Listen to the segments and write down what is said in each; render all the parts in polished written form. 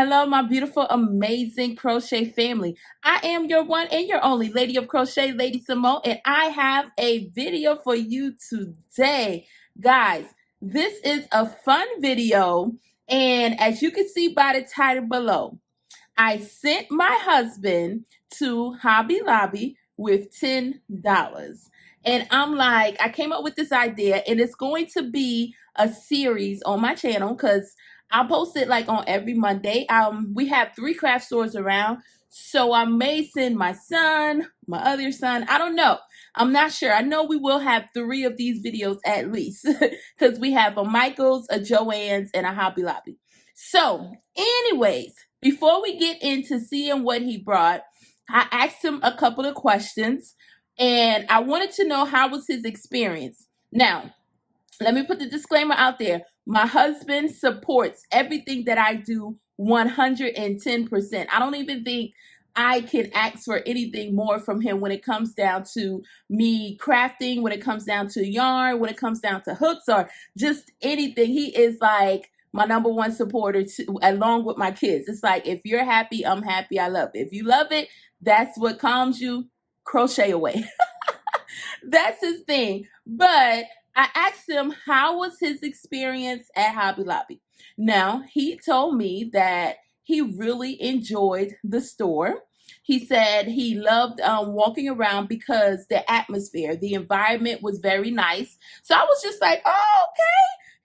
Hello, my beautiful, amazing crochet family. I am your one and your only Lady of Crochet, Lady Simone, and I have a video for you today. Guys, this is a fun video, and as you can see by the title below, I sent my husband to Hobby Lobby with $10. And I'm like, I came up with this idea, and it's going to be a series on my channel because I'll post it like on every Monday. We have 3 craft stores around, so I may send my son, my other son. I don't know. I'm not sure. I know we will have 3 of these videos at least because we have a Michael's, a Joann's, and a Hobby Lobby. So, anyways, before we get into seeing what he brought, I asked him a couple of questions, and I wanted to know how was his experience. Now, let me put the disclaimer out there. My husband supports everything that I do 110%. I don't even think I can ask for anything more from him when it comes down to me crafting, when it comes down to yarn, when it comes down to hooks or just anything. He is like my #1 supporter too, along with my kids. It's like, if you're happy, I'm happy. I love it. If you love it, that's what calms you. Crochet away. That's his thing. But I asked him how was his experience at Hobby Lobby. Now, he told me that he really enjoyed the store. He said he loved walking around because the atmosphere, the environment was very nice. So I was just like, oh,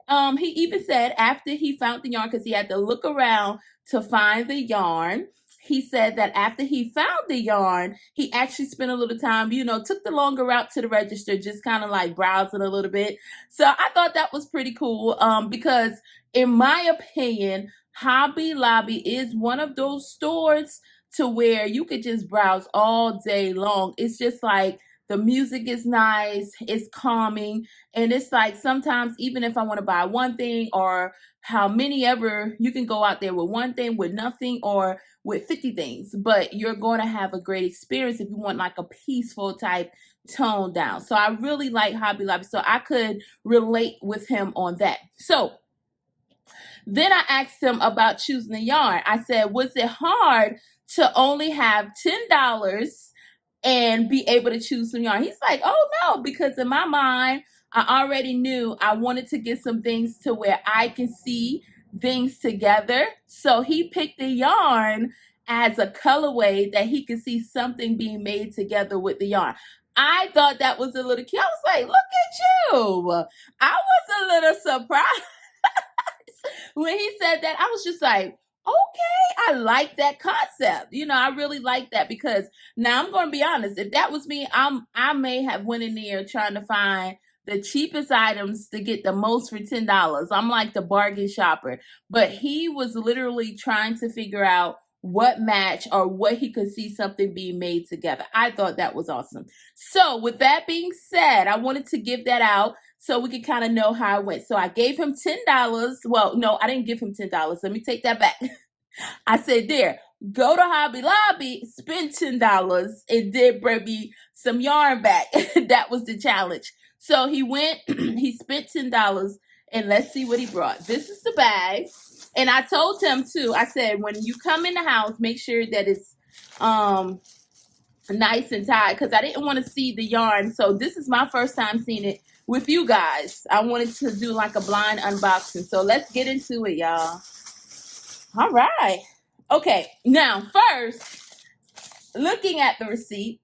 okay. He even said after he found the yarn, because he had to look around to find the yarn, he said that after he found the yarn, he actually spent a little time, took the longer route to the register, just kind of like browsing a little bit. So I thought that was pretty cool because in my opinion, Hobby Lobby is one of those stores to where you could just browse all day long. It's just like the music is nice, it's calming, and it's like sometimes even if I want to buy one thing or how many ever, you can go out there with one thing, with nothing, or with 50 things, but you're going to have a great experience if you want like a peaceful type tone down. So I really like Hobby Lobby, so I could relate with him on that. So then I asked him about choosing the yarn. I said, was it hard to only have $10 and be able to choose some yarn? He's like, oh no, because in my mind, I already knew I wanted to get some things to where I can see things together. So he picked the yarn as a colorway that he could see something being made together with the yarn. I thought that was a little cute. I was like, look at you. I was a little surprised when he said that. I was just like, okay, I like that concept. I really like that because now I'm going to be honest. If that was me, I may have went in there trying to find the cheapest items to get the most for $10. I'm like the bargain shopper. But he was literally trying to figure out what match or what he could see something being made together. I thought that was awesome. So with that being said, I wanted to give that out so we could kind of know how it went. So I gave him $10. Well, no, I didn't give him $10. Let me take that back. I said, there, go to Hobby Lobby, spend $10, and then bring me some yarn back. That was the challenge. So he went, he spent $10, and let's see what he brought. This is the bag. And I told him too, I said, when you come in the house, make sure that it's nice and tied, because I didn't want to see the yarn. So this is my first time seeing it with you guys. I wanted to do like a blind unboxing. So let's get into it, y'all. All right. Okay. Now, first, looking at the receipt,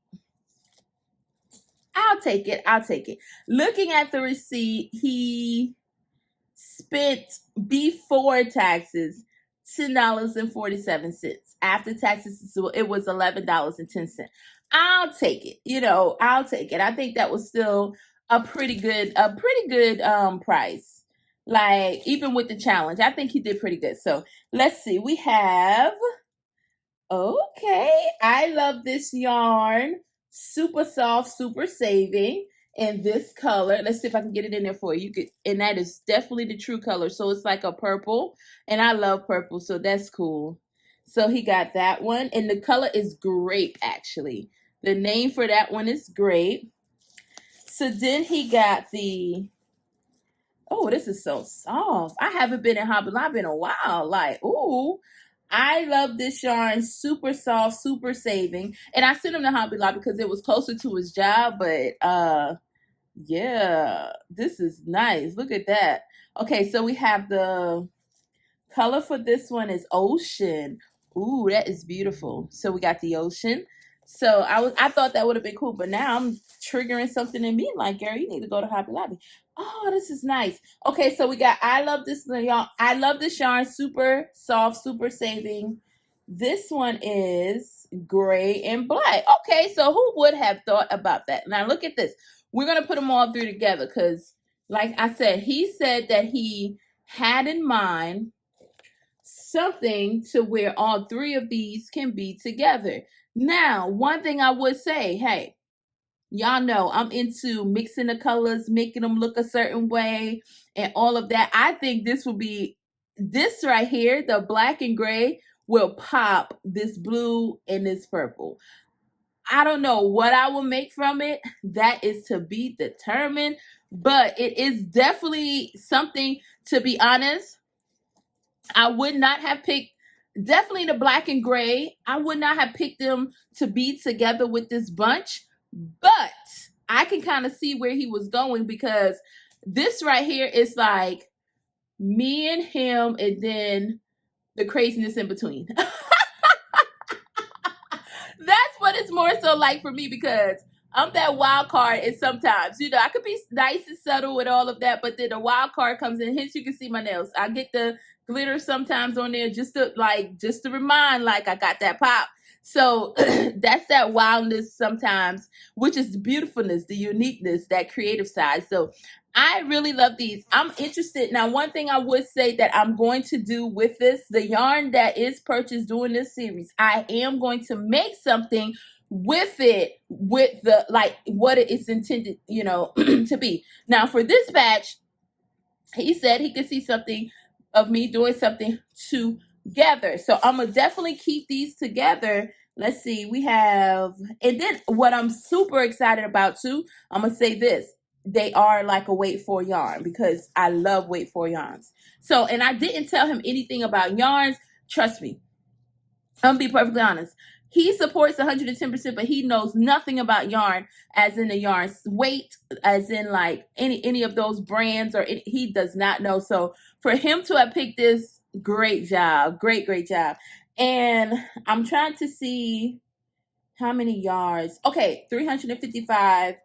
I'll take it. Looking at the receipt, he spent before taxes $10.47. After taxes, it was $11.10. I'll take it. I'll take it. I think that was still a pretty good price. Like, even with the challenge, I think he did pretty good. So let's see. We have, okay, I love this yarn. Super soft, super saving. In this color, let's see if I can get it in there for you. And that is definitely the true color. So it's like a purple, and I love purple, so that's cool. So he got that one, and the color is grape, actually. The name for that one is grape. So then he got the, oh, this is so soft. I haven't been in Hobby Lobby in a while. Like, ooh, I love this yarn. Super soft, super saving. And I sent him to Hobby Lobby because it was closer to his job. But yeah, this is nice. Look at that. Okay, so we have the color for this one is ocean. Ooh, that is beautiful. So we got the ocean. So I thought that would have been cool, but now I'm triggering something in me like, girl, you need to go to Hobby Lobby. Oh, this is nice. Okay, so we got I love this yarn. I love this yarn. Super soft, super saving. This one is gray and black. Okay, so who would have thought about that? Now look at this. We're gonna put them all through together because, like I said, he said that he had in mind something to where all three of these can be together. Now, one thing I would say, hey, y'all know I'm into mixing the colors, making them look a certain way, and all of that. I think this will be, this right here, the black and gray, will pop this blue and this purple. I don't know what I will make from it. That is to be determined, but it is definitely something, to be honest. I would not have picked, definitely the black and gray. I would not have picked them to be together with this bunch, but I can kind of see where he was going because this right here is like me and him and then the craziness in between. That's what it's more so like for me because I'm that wild card, and sometimes, you know, I could be nice and subtle with all of that, but then the wild card comes in. Hence, you can see my nails. I get the glitter sometimes on there just to remind, like, I got that pop. So that's that wildness sometimes, which is the beautifulness, the uniqueness, that creative side. So I really love these. I'm interested. Now, one thing I would say that I'm going to do with this, the yarn that is purchased during this series, I am going to make something with it, with the, like, what it is intended, you know, to be. Now, for this batch, he said he could see something of me doing something together. So I'm going to definitely keep these together. Let's see. We have, and then what I'm super excited about too, I'm going to say this. They are like a wait for yarn because I love wait for yarns. So, and I didn't tell him anything about yarns. Trust me. I'm going to be perfectly honest. He supports 110%, but he knows nothing about yarn, as in the yarn weight, as in like any of those brands, or he does not know. So for him to have picked this, great job, great job. And I'm trying to see how many yards. Okay, 355,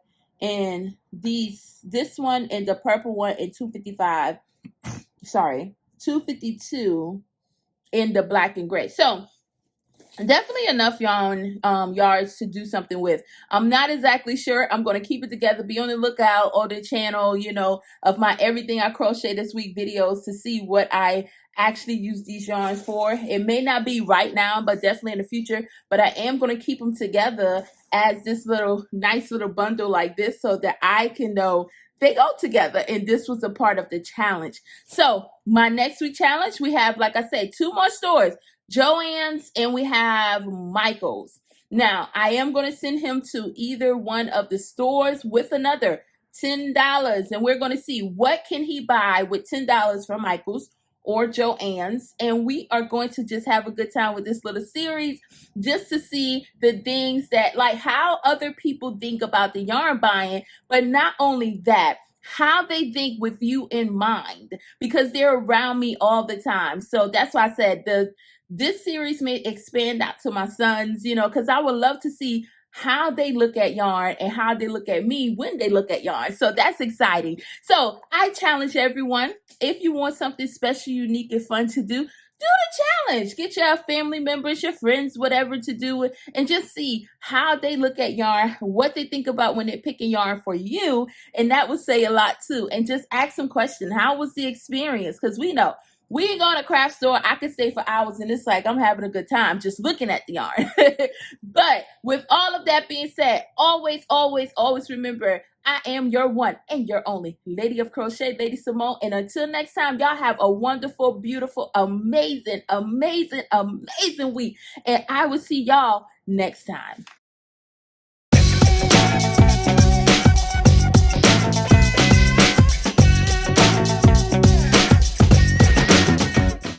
and this one and the purple one, and 255. Sorry, 252 in the black and gray. So definitely enough yarn yards to do something with. I'm not exactly sure. I'm going to keep it together. Be on the lookout on the channel, you know, of my Everything I Crochet This Week videos to see what I actually use these yarns for. It may not be right now, but definitely in the future. But I am going to keep them together as this little nice little bundle like this, so that I can know they go together. And this was a part of the challenge. So my next week challenge, we have, like I said, 2 more stores. Joann's and we have Michael's. Now, I am going to send him to either one of the stores with another $10, and we're going to see what can he buy with $10 from Michael's or Joann's, and we are going to just have a good time with this little series, just to see the things that, like, how other people think about the yarn buying, but not only that, how they think with you in mind, because they're around me all the time. So that's why I said this series may expand out to my sons, you know, because I would love to see how they look at yarn and how they look at me when they look at yarn. So that's exciting. So I challenge everyone, if you want something special, unique, and fun to do the challenge. Get your family members, your friends, whatever to do it, and just see how they look at yarn, what they think about when they're picking yarn for you. And that would say a lot too. And just ask some questions. How was the experience? Because we know, we go to a craft store, I could stay for hours and it's like I'm having a good time just looking at the yarn. But with all of that being said, always, always, always remember, I am your one and your only Lady of Crochet, Lady Simone. And until next time, y'all have a wonderful, beautiful, amazing, amazing, amazing week. And I will see y'all next time.